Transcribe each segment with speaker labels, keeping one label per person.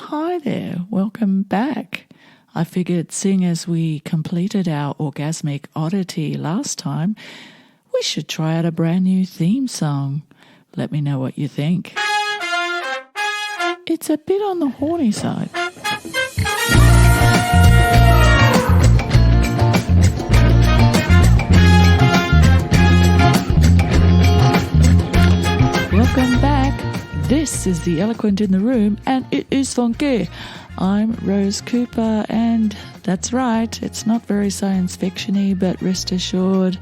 Speaker 1: hi there. Welcome back. I figured seeing as we completed our orgasmic oddity last time, we should try out a brand new theme song. Let me know what you think. It's a bit on the horny side. Welcome back. This is The Eloquent in the Room, and it is funky. I'm Rose Cooper, and that's right, it's not very science fiction-y, but rest assured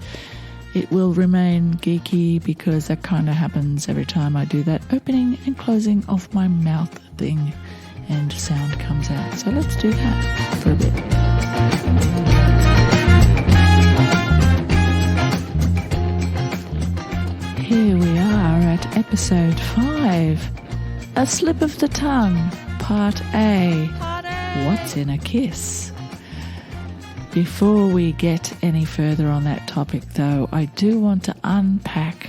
Speaker 1: it will remain geeky because that kind of happens every time I do that opening and closing of my mouth thing and sound comes out. So let's do that for a bit. Here we are at episode 5, A Slip of the Tongue, Part A, What's in a Kiss? Before we get any further on that topic though, I do want to unpack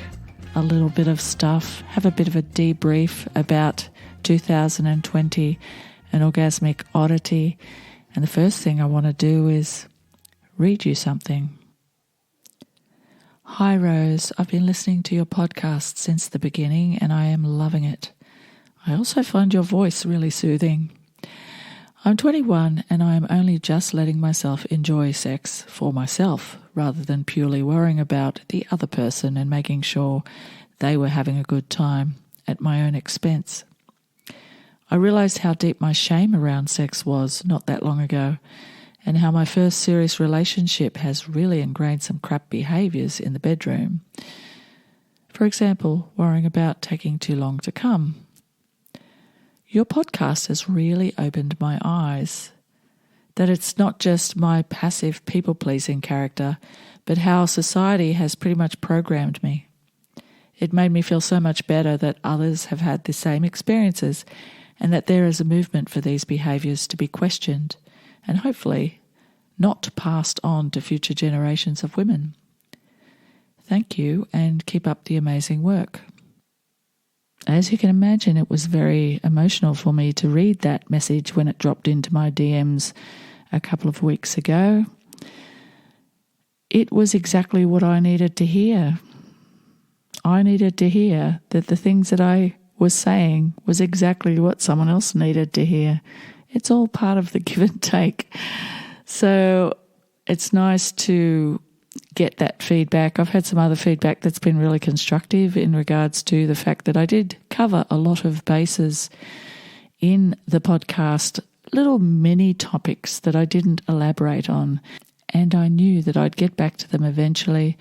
Speaker 1: a little bit of stuff, have a bit of a debrief about 2020 and orgasmic oddity, and the first thing I want to do is read you something. Hi Rose, I've been listening to your podcast since the beginning and I am loving it. I also find your voice really soothing. I'm 21 and I am only just letting myself enjoy sex for myself rather than purely worrying about the other person and making sure they were having a good time at my own expense. I realized how deep my shame around sex was not that long ago, and how my first serious relationship has really ingrained some crap behaviours in the bedroom. For example, worrying about taking too long to come. Your podcast has really opened my eyes, that it's not just my passive people-pleasing character, but how society has pretty much programmed me. It made me feel so much better that others have had the same experiences and that there is a movement for these behaviours to be questioned and hopefully not passed on to future generations of women. Thank you and keep up the amazing work. As you can imagine, it was very emotional for me to read that message when it dropped into my DMs a couple of weeks ago. It was exactly what I needed to hear. I needed to hear that the things that I was saying was exactly what someone else needed to hear. It's all part of the give and take. So it's nice to get that feedback. I've had some other feedback that's been really constructive in regards to the fact that I did cover a lot of bases in the podcast, little mini topics that I didn't elaborate on, and I knew that I'd get back to them eventually.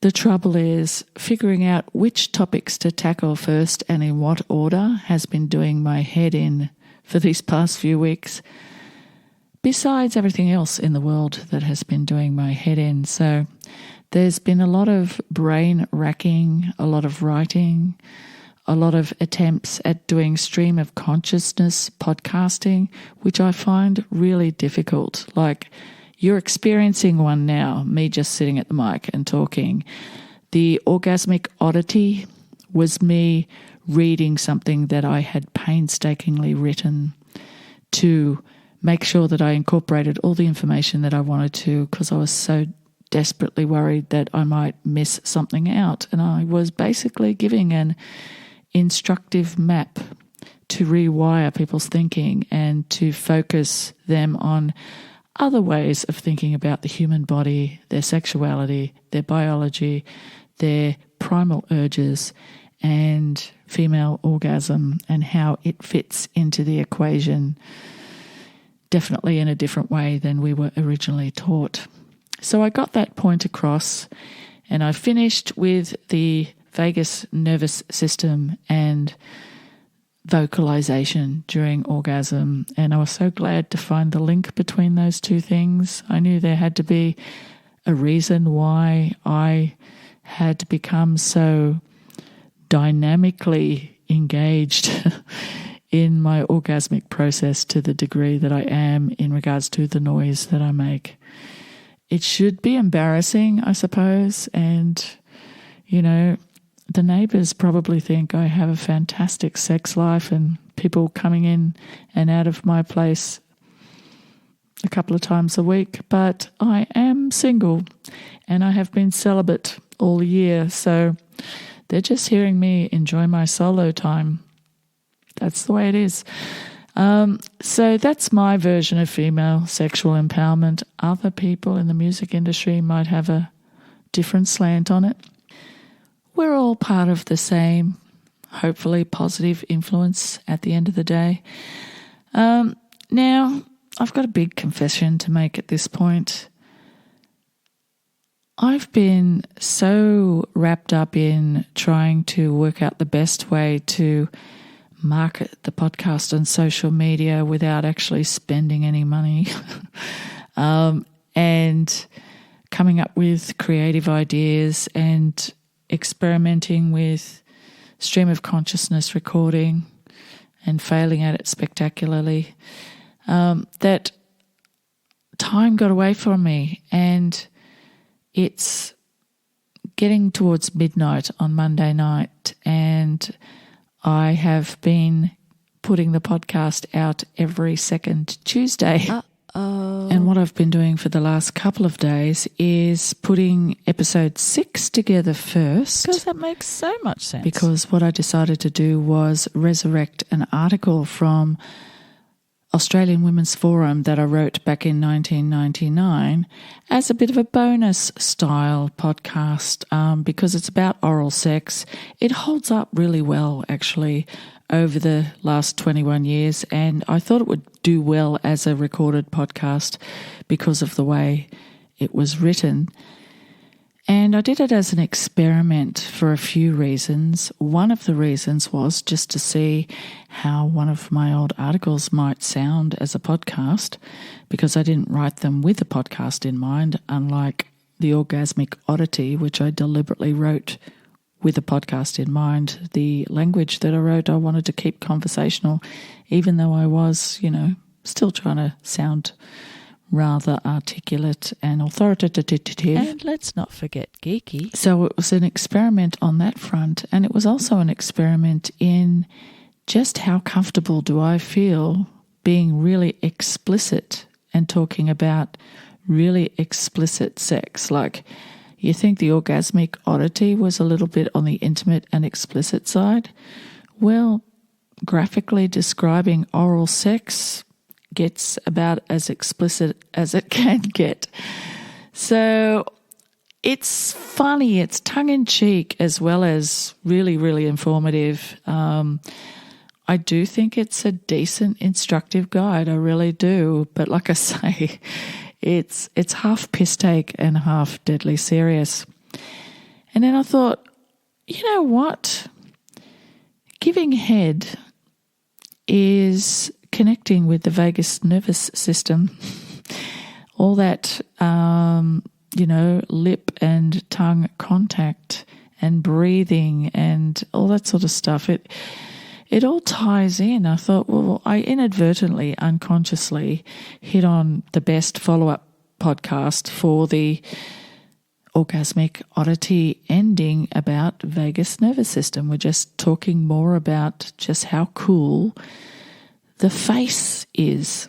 Speaker 1: The trouble is figuring out which topics to tackle first and in what order has been doing my head in for these past few weeks, besides everything else in the world that has been doing my head in. So there's been a lot of brain racking, a lot of writing, a lot of attempts at doing stream of consciousness podcasting, which I find really difficult. Like, you're experiencing one now, me just sitting at the mic and talking. The orgasmic oddity was me reading something that I had painstakingly written to make sure that I incorporated all the information that I wanted to, because I was so desperately worried that I might miss something out. And I was basically giving an instructive map to rewire people's thinking and to focus them on other ways of thinking about the human body, their sexuality, their biology, their primal urges, and female orgasm and how it fits into the equation, definitely in a different way than we were originally taught. So I got that point across, and I finished with the vagus nervous system and vocalization during orgasm, and I was so glad to find the link between those two things. I knew there had to be a reason why I had become so dynamically engaged in my orgasmic process to the degree that I am in regards to the noise that I make. It should be embarrassing, I suppose, and, you know, the neighbours probably think I have a fantastic sex life and people coming in and out of my place a couple of times a week. But I am single and I have been celibate all year, so they're just hearing me enjoy my solo time. That's the way it is. So that's my version of female sexual empowerment. Other people in the music industry might have a different slant on it. We're all part of the same, hopefully positive influence at the end of the day. Now, I've got a big confession to make at this point. I've been so wrapped up in trying to work out the best way to market the podcast on social media without actually spending any money and coming up with creative ideas and experimenting with stream of consciousness recording and failing at it spectacularly, that time got away from me, and it's getting towards midnight on Monday night, and I have been putting the podcast out every second Tuesday. And what I've been doing for the last couple of days is putting episode 6 together first.
Speaker 2: Because that makes so much sense.
Speaker 1: Because what I decided to do was resurrect an article from Australian Women's Forum that I wrote back in 1999 as a bit of a bonus style podcast, because it's about oral sex. It holds up really well, actually, over the last 21 years, and I thought it would do well as a recorded podcast because of the way it was written. And I did it as an experiment for a few reasons. One of the reasons was just to see how one of my old articles might sound as a podcast, because I didn't write them with a podcast in mind, unlike The Orgasmic Oddity, which I deliberately wrote with a podcast in mind. The language that I wrote, I wanted to keep conversational, even though I was, still trying to sound rather articulate and authoritative.
Speaker 2: And let's not forget geeky.
Speaker 1: So it was an experiment on that front, and it was also an experiment in just how comfortable do I feel being really explicit and talking about really explicit sex. Like, you think The Orgasmic Oddity was a little bit on the intimate and explicit side? Well, graphically describing oral sex gets about as explicit as it can get. So it's funny, it's tongue-in-cheek as well as really, really informative. I do think it's a decent instructive guide, I really do. But like I say, it's half piss take and half deadly serious. And then I thought, you know what? Giving head is connecting with the vagus nervous system. All that, lip and tongue contact and breathing and all that sort of stuff. It all ties in. I thought, well, I inadvertently, unconsciously hit on the best follow-up podcast for the Orgasmic Oddity ending about vagus nervous system. We're just talking more about just how cool the face is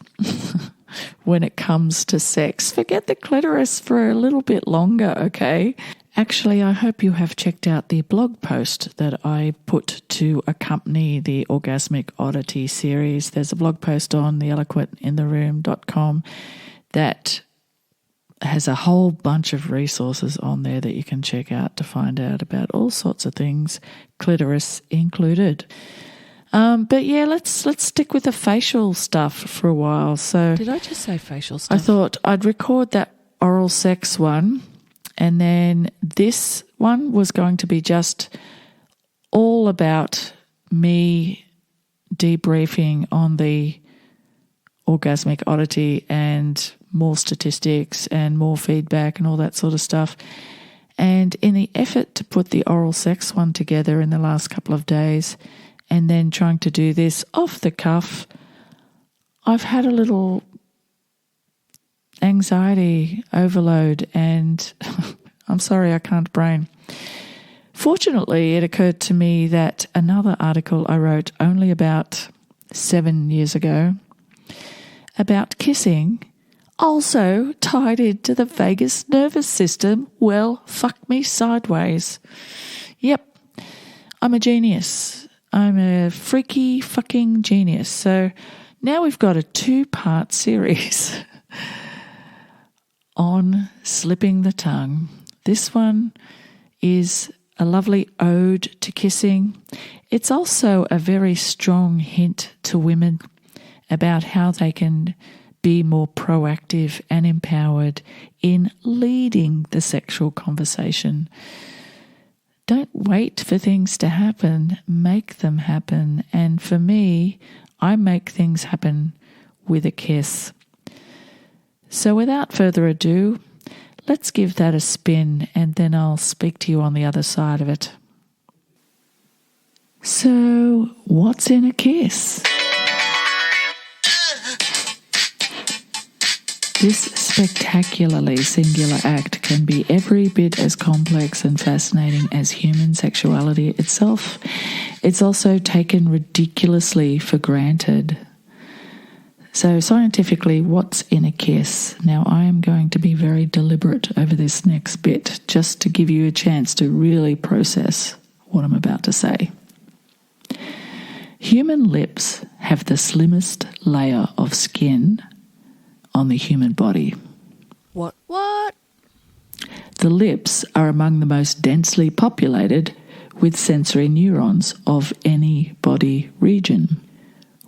Speaker 1: when it comes to sex. Forget the clitoris for a little bit longer, okay? Actually, I hope you have checked out the blog post that I put to accompany the Orgasmic Oddity series. There's a blog post on theeloquentintheroom.com that has a whole bunch of resources on there that you can check out to find out about all sorts of things, clitoris included. But yeah, let's stick with the facial stuff for a while. So
Speaker 2: did I just say facial stuff?
Speaker 1: I thought I'd record that oral sex one, and then this one was going to be just all about me debriefing on the Orgasmic Oddity and more statistics and more feedback and all that sort of stuff. And in the effort to put the oral sex one together in the last couple of days, and then trying to do this off the cuff, I've had a little anxiety overload, and I'm sorry, I can't brain. Fortunately, it occurred to me that another article I wrote only about 7 years ago about kissing also tied into the vagus nervous system. Well, fuck me sideways. Yep, I'm a genius. I'm a freaky fucking genius. So now we've got a 2-part series on slipping the tongue. This one is a lovely ode to kissing. It's also a very strong hint to women about how they can be more proactive and empowered in leading the sexual conversation. Don't wait for things to happen, make them happen. And for me, I make things happen with a kiss. So without further ado, let's give that a spin and then I'll speak to you on the other side of it. So, what's in a kiss? This spectacularly singular act can be every bit as complex and fascinating as human sexuality itself. It's also taken ridiculously for granted. So scientifically, what's in a kiss? Now, I am going to be very deliberate over this next bit just to give you a chance to really process what I'm about to say. Human lips have the slimmest layer of skin on the human body.
Speaker 2: What?
Speaker 1: The lips are among the most densely populated with sensory neurons of any body region.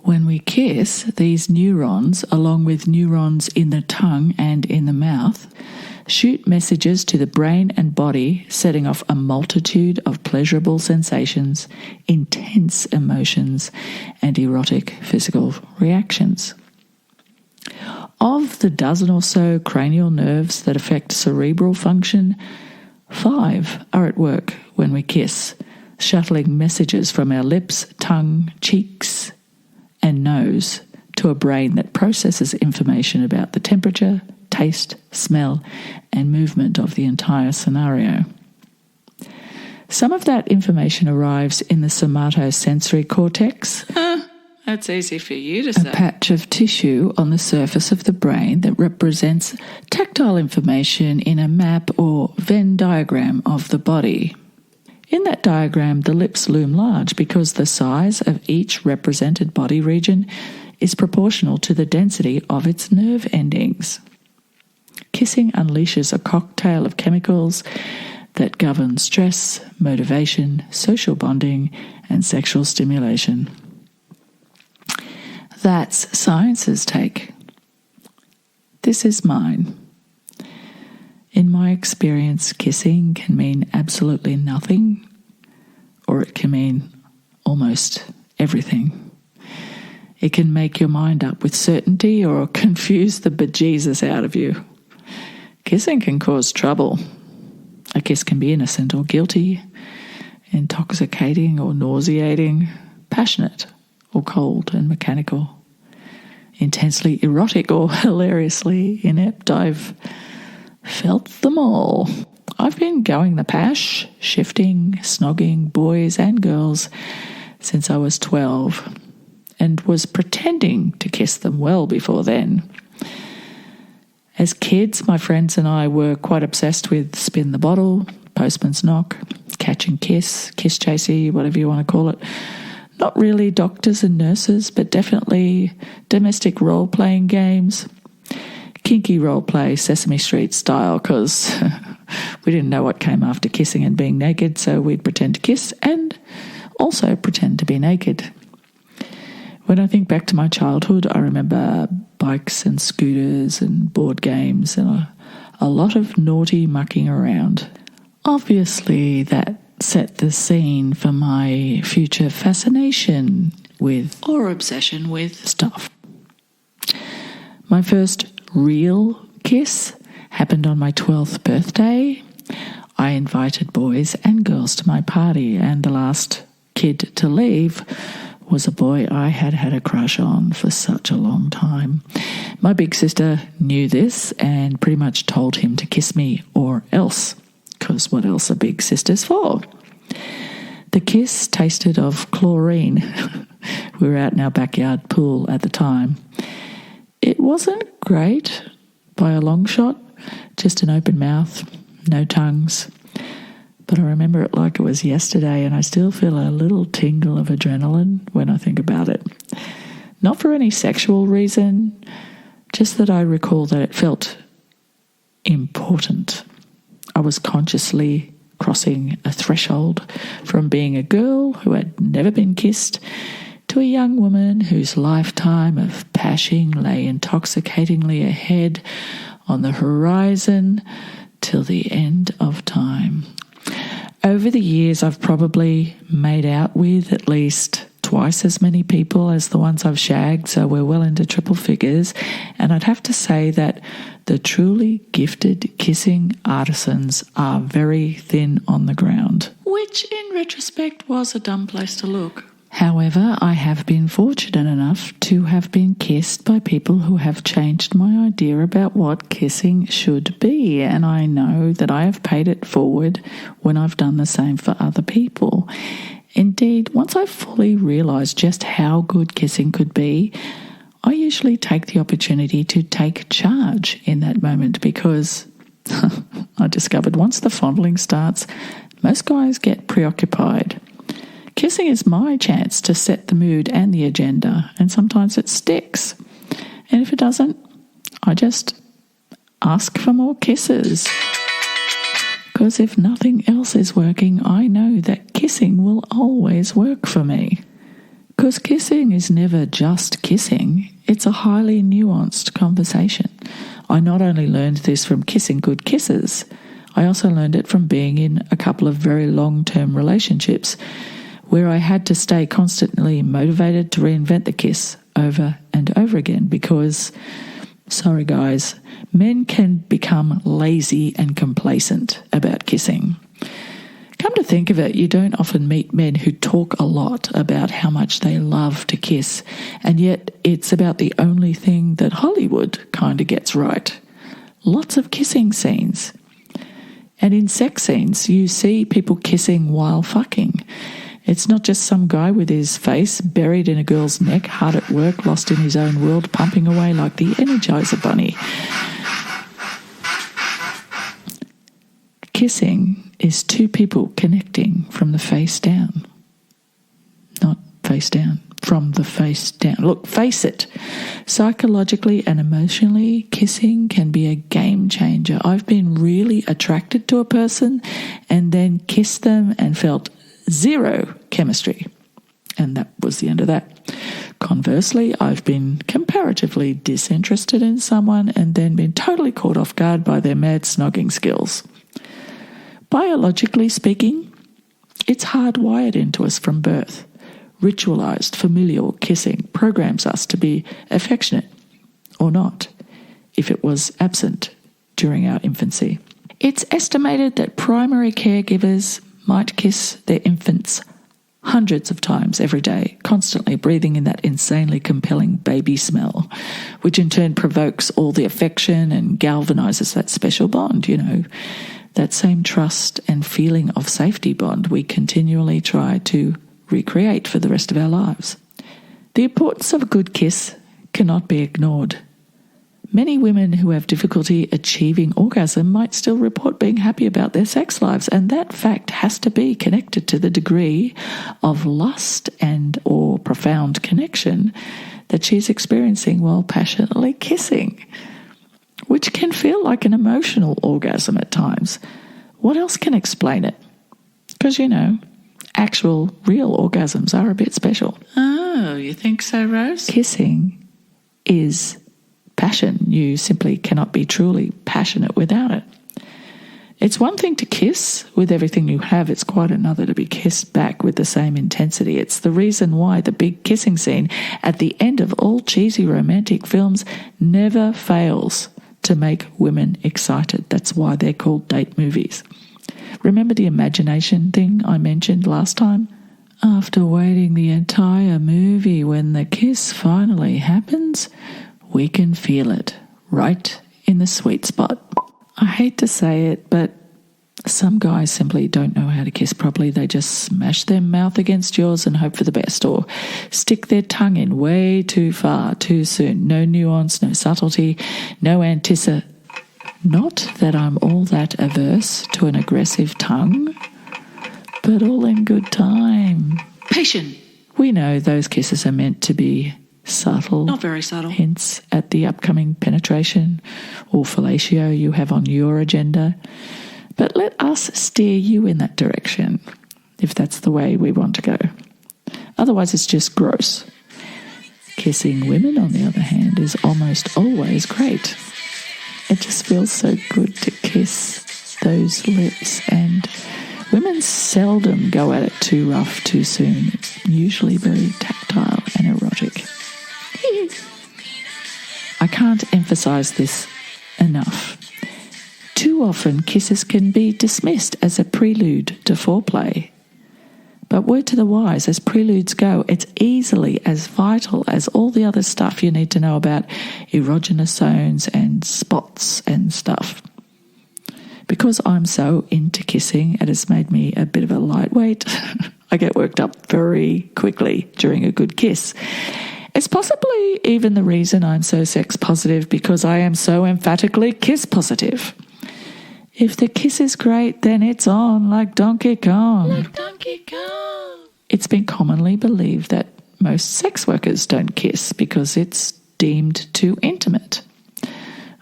Speaker 1: When we kiss, these neurons, along with neurons in the tongue and in the mouth, shoot messages to the brain and body, setting off a multitude of pleasurable sensations, intense emotions, and erotic physical reactions. Of the dozen or so cranial nerves that affect cerebral function, 5 are at work when we kiss, shuttling messages from our lips, tongue, cheeks, and nose to a brain that processes information about the temperature, taste, smell, and movement of the entire scenario. Some of that information arrives in the somatosensory cortex. That's easy for you to say. A patch of tissue on the surface of the brain that represents tactile information in a map or Venn diagram of the body. In that diagram, the lips loom large because the size of each represented body region is proportional to the density of its nerve endings. Kissing unleashes a cocktail of chemicals that govern stress, motivation, social bonding, and sexual stimulation. That's science's take. This is mine. In my experience, kissing can mean absolutely nothing, or it can mean almost everything. It can make your mind up with certainty or confuse the bejesus out of you. Kissing can cause trouble. A kiss can be innocent or guilty, intoxicating or nauseating, passionate or cold and mechanical, intensely erotic or hilariously inept. I've felt them all. I've been going the pash, shifting, snogging boys and girls since I was 12 and was pretending to kiss them well before then. As kids, my friends and I were quite obsessed with spin the bottle, postman's knock, catch and kiss chasey, whatever you want to call it. Not really doctors and nurses, but definitely domestic role-playing games. Kinky role-play, Sesame Street style, because we didn't know what came after kissing and being naked, so we'd pretend to kiss and also pretend to be naked. When I think back to my childhood, I remember bikes and scooters and board games and a lot of naughty mucking around. Obviously, that set the scene for my future fascination with or obsession with stuff. My first real kiss happened on my 12th birthday. I invited boys and girls to my party, and the last kid to leave was a boy I had had a crush on for such a long time. My big sister knew this and pretty much told him to kiss me or else, because what else are big sisters for? The kiss tasted of chlorine. We were out in our backyard pool at the time. It wasn't great by a long shot, just an open mouth, no tongues. But I remember it like it was yesterday, and I still feel a little tingle of adrenaline when I think about it. Not for any sexual reason, just that I recall that it felt important. I was consciously crossing a threshold from being a girl who had never been kissed to a young woman whose lifetime of passion lay intoxicatingly ahead on the horizon till the end of time. Over the years, I've probably made out with at least twice as many people as the ones I've shagged, so we're well into triple figures, and I'd have to say that the truly gifted kissing artisans are very thin on the ground, which in retrospect was a dumb place to look. However, I have been fortunate enough to have been kissed by people who have changed my idea about what kissing should be, and I know that I have paid it forward when I've done the same for other people. Indeed, once I fully realised just how good kissing could be, I usually take the opportunity to take charge in that moment because I discovered once the fondling starts, most guys get preoccupied. Kissing is my chance to set the mood and the agenda, and sometimes it sticks. And if it doesn't, I just ask for more kisses. Because if nothing else is working, I know that kissing will always work for me. Because kissing is never just kissing, it's a highly nuanced conversation. I not only learned this from kissing good kisses, I also learned it from being in a couple of very long-term relationships where I had to stay constantly motivated to reinvent the kiss over and over again because, sorry guys, men can become lazy and complacent about kissing. Come to think of it, you don't often meet men who talk a lot about how much they love to kiss, and yet it's about the only thing that Hollywood kind of gets right. Lots of kissing scenes. And in sex scenes, you see people kissing while fucking. It's not just some guy with his face buried in a girl's neck, hard at work, lost in his own world, pumping away like the Energizer Bunny. Kissing is two people connecting from the face down. Not face down, from the face down. Look, face it. Psychologically and emotionally, kissing can be a game changer. I've been really attracted to a person and then kissed them and felt zero chemistry. And that was the end of that. Conversely, I've been comparatively disinterested in someone and then been totally caught off guard by their mad snogging skills. Biologically speaking, it's hardwired into us from birth. Ritualized familial kissing programs us to be affectionate, or not, if it was absent during our infancy. It's estimated that primary caregivers might kiss their infants hundreds of times every day, constantly breathing in that insanely compelling baby smell, which in turn provokes all the affection and galvanizes that special bond, that same trust and feeling of safety bond we continually try to recreate for the rest of our lives. The importance of a good kiss cannot be ignored. Many women who have difficulty achieving orgasm might still report being happy about their sex lives, and that fact has to be connected to the degree of lust and or profound connection that she's experiencing while passionately kissing, which can feel like an emotional orgasm at times. What else can explain it? Because, actual, real orgasms are a bit special. Oh, you think so, Rose? Kissing is passion. You simply cannot be truly passionate without it. It's one thing to kiss with everything you have. It's quite another to be kissed back with the same intensity. It's the reason why the big kissing scene at the end of all cheesy romantic films never fails to make women excited. That's why they're called date movies. Remember the imagination thing I mentioned last time? After waiting the entire movie, when the kiss finally happens, we can feel it right in the sweet spot. I hate to say it, but Some guys simply don't know how to kiss properly. They just smash their mouth against yours and hope for the best, or stick their tongue in way too far, too soon. No nuance, no subtlety, no Not that I'm all that averse to an aggressive tongue, but all in good time.
Speaker 2: Patient.
Speaker 1: We know those kisses are meant to be subtle.
Speaker 2: Not very subtle.
Speaker 1: Hints at the upcoming penetration or fellatio you have on your agenda. But let us steer you in that direction, if that's the way we want to go. Otherwise, it's just gross. Kissing women, on the other hand, is almost always great. It just feels so good to kiss those lips, and women seldom go at it too rough too soon. It's usually very tactile and erotic. I can't emphasize this enough. Too often, kisses can be dismissed as a prelude to foreplay. But word to the wise, as preludes go, it's easily as vital as all the other stuff you need to know about erogenous zones and spots and stuff. Because I'm so into kissing, it has made me a bit of a lightweight. I get worked up very quickly during a good kiss. It's possibly even the reason I'm so sex positive, because I am so emphatically kiss positive. If the kiss is great, then it's on like Donkey Kong.
Speaker 2: Like Donkey Kong.
Speaker 1: It's been commonly believed that most sex workers don't kiss because it's deemed too intimate.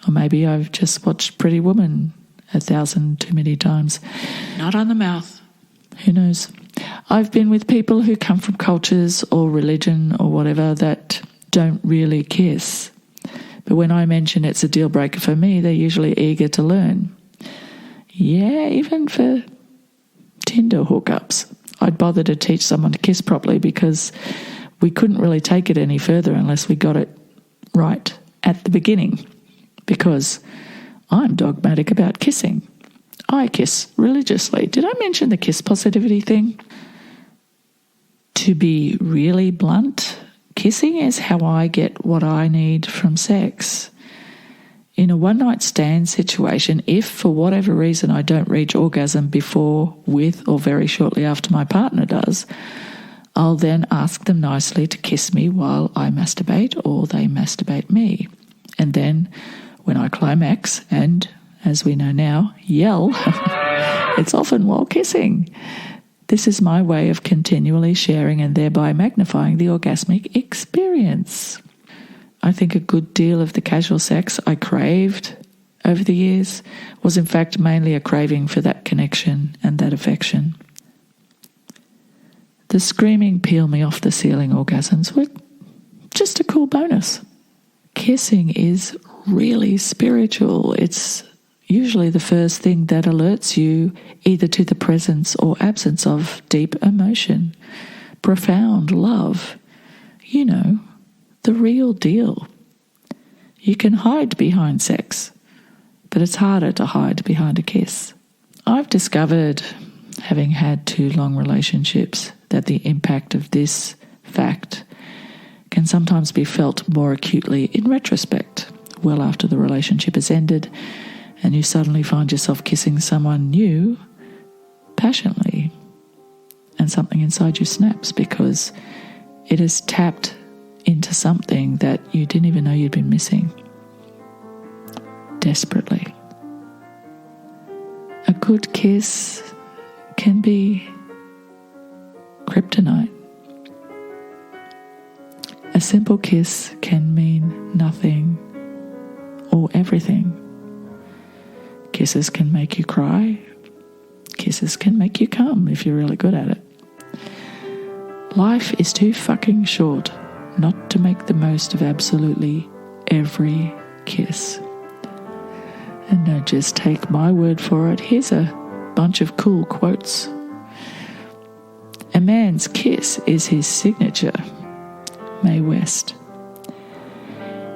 Speaker 1: Or maybe I've just watched Pretty Woman 1,000 too many times.
Speaker 2: Not on the mouth.
Speaker 1: Who knows? I've been with people who come from cultures or religion or whatever that don't really kiss. But when I mention it's a deal breaker for me, they're usually eager to learn. Yeah, even for Tinder hookups, I'd bother to teach someone to kiss properly, because we couldn't really take it any further unless we got it right at the beginning, because I'm dogmatic about kissing. I kiss religiously. Did I mention the kiss positivity thing? To be really blunt, kissing is how I get what I need from sex. In a one-night stand situation, if for whatever reason I don't reach orgasm before, with, or very shortly after my partner does, I'll then ask them nicely to kiss me while I masturbate, or they masturbate me. And then when I climax and, as we know now, yell, it's often while kissing. This is my way of continually sharing and thereby magnifying the orgasmic experience. I think a good deal of the casual sex I craved over the years was in fact mainly a craving for that connection and that affection. The screaming peel me off the ceiling orgasms were just a cool bonus. Kissing is really spiritual. It's usually the first thing that alerts you either to the presence or absence of deep emotion, profound love. You know, the real deal. You can hide behind sex, but it's harder to hide behind a kiss. I've discovered, having had 2 long relationships, that the impact of this fact can sometimes be felt more acutely in retrospect, well after the relationship has ended, and you suddenly find yourself kissing someone new passionately, and something inside you snaps because it has tapped into something that you didn't even know you'd been missing. Desperately. A good kiss can be kryptonite. A simple kiss can mean nothing or everything. Kisses can make you cry. Kisses can make you come if you're really good at it. Life is too fucking short not to make the most of absolutely every kiss. And don't just take my word for it. Here's a bunch of cool quotes. A man's kiss is his signature. Mae West.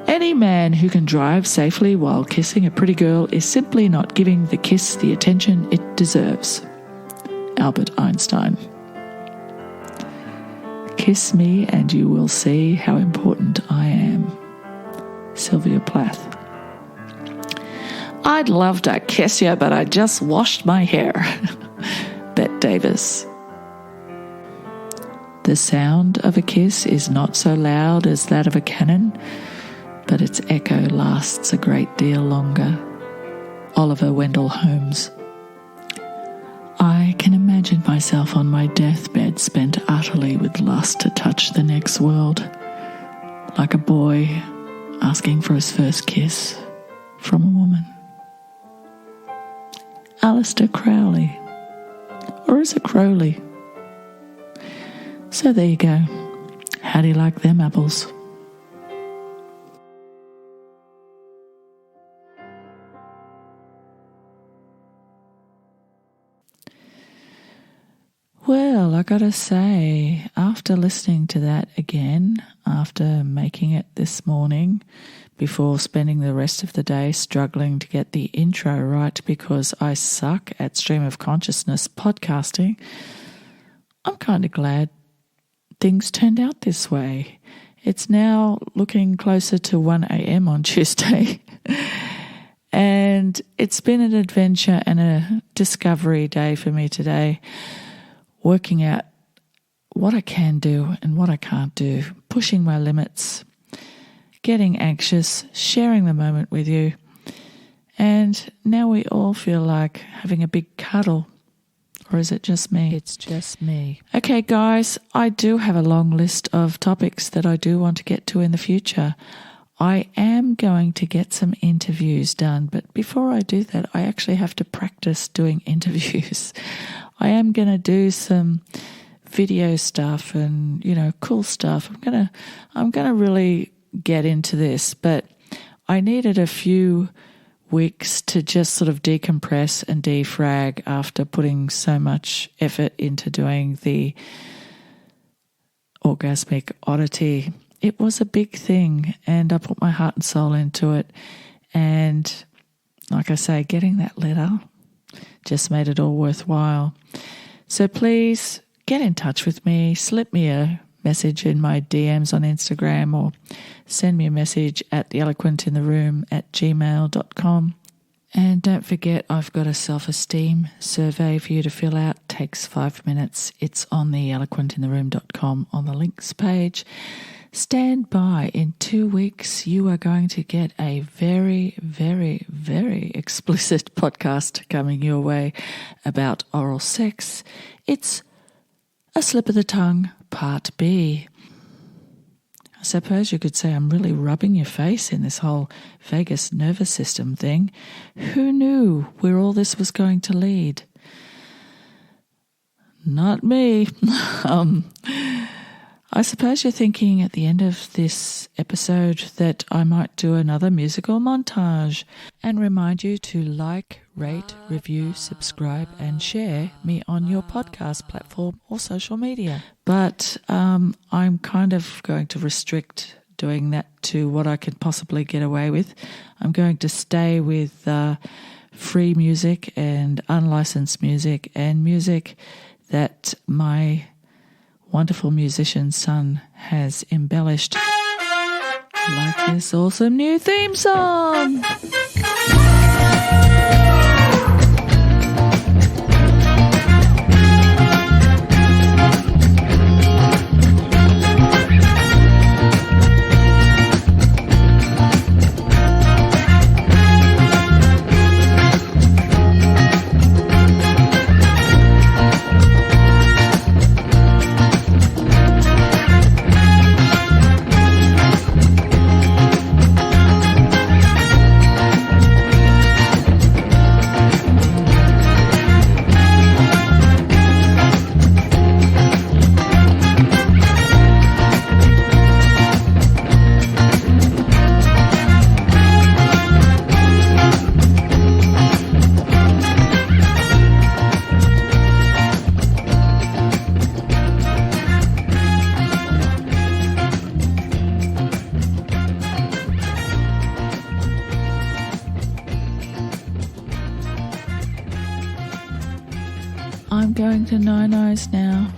Speaker 1: Any man who can drive safely while kissing a pretty girl is simply not giving the kiss the attention it deserves. Albert Einstein. Kiss me and you will see how important I am. Sylvia Plath. I'd love to kiss you, but I just washed my hair. Bet Davis. The sound of a kiss is not so loud as that of a cannon, but its echo lasts a great deal longer. Oliver Wendell Holmes. I can imagine myself on my deathbed spent utterly with lust to touch the next world, like a boy asking for his first kiss from a woman. Alistair Crowley. Or is it Crowley? So there you go. How do you like them apples? Well, I gotta say, after listening to that again, after making it this morning, before spending the rest of the day struggling to get the intro right because I suck at stream of consciousness podcasting, I'm kind of glad things turned out this way. It's now looking closer to 1 a.m. on Tuesday. And it's been an adventure and a discovery day for me today, working out what I can do and what I can't do, pushing my limits, getting anxious, sharing the moment with you. And now we all feel like having a big cuddle. Or is it just me? It's just me. Okay, guys, I do have a long list of topics that I do want to get to in the future. I am going to get some interviews done, but before I do that, I actually have to practice doing interviews. I am going to do some video stuff and, cool stuff. I'm going to really get into this, but I needed a few weeks to just sort of decompress and defrag after putting so much effort into doing the Orgasmic Oddity. It was a big thing, and I put my heart and soul into it. And like I say, getting that letter just made it all worthwhile. So please get in touch with me, slip me a message in my DMs on Instagram, or send me a message at theeloquentintheroom@gmail.com. And don't forget, I've got a self-esteem survey for you to fill out. It takes 5 minutes. It's on theeloquentintheroom.com on the links page. Stand by. In 2 weeks, you are going to get a very, very, very explicit podcast coming your way about oral sex. It's a slip of the tongue, part B. I suppose you could say I'm really rubbing your face in this whole vagus nervous system thing. Who knew where all this was going to lead? Not me. I suppose you're thinking at the end of this episode that I might do another musical montage and remind you to like, rate, review, subscribe and share me on your podcast platform or social media. But I'm kind of going to restrict doing that to what I can possibly get away with. I'm going to stay with free music and unlicensed music and music that my wonderful musician son has embellished, like this awesome new theme song. I'm going to Nine Eyes now.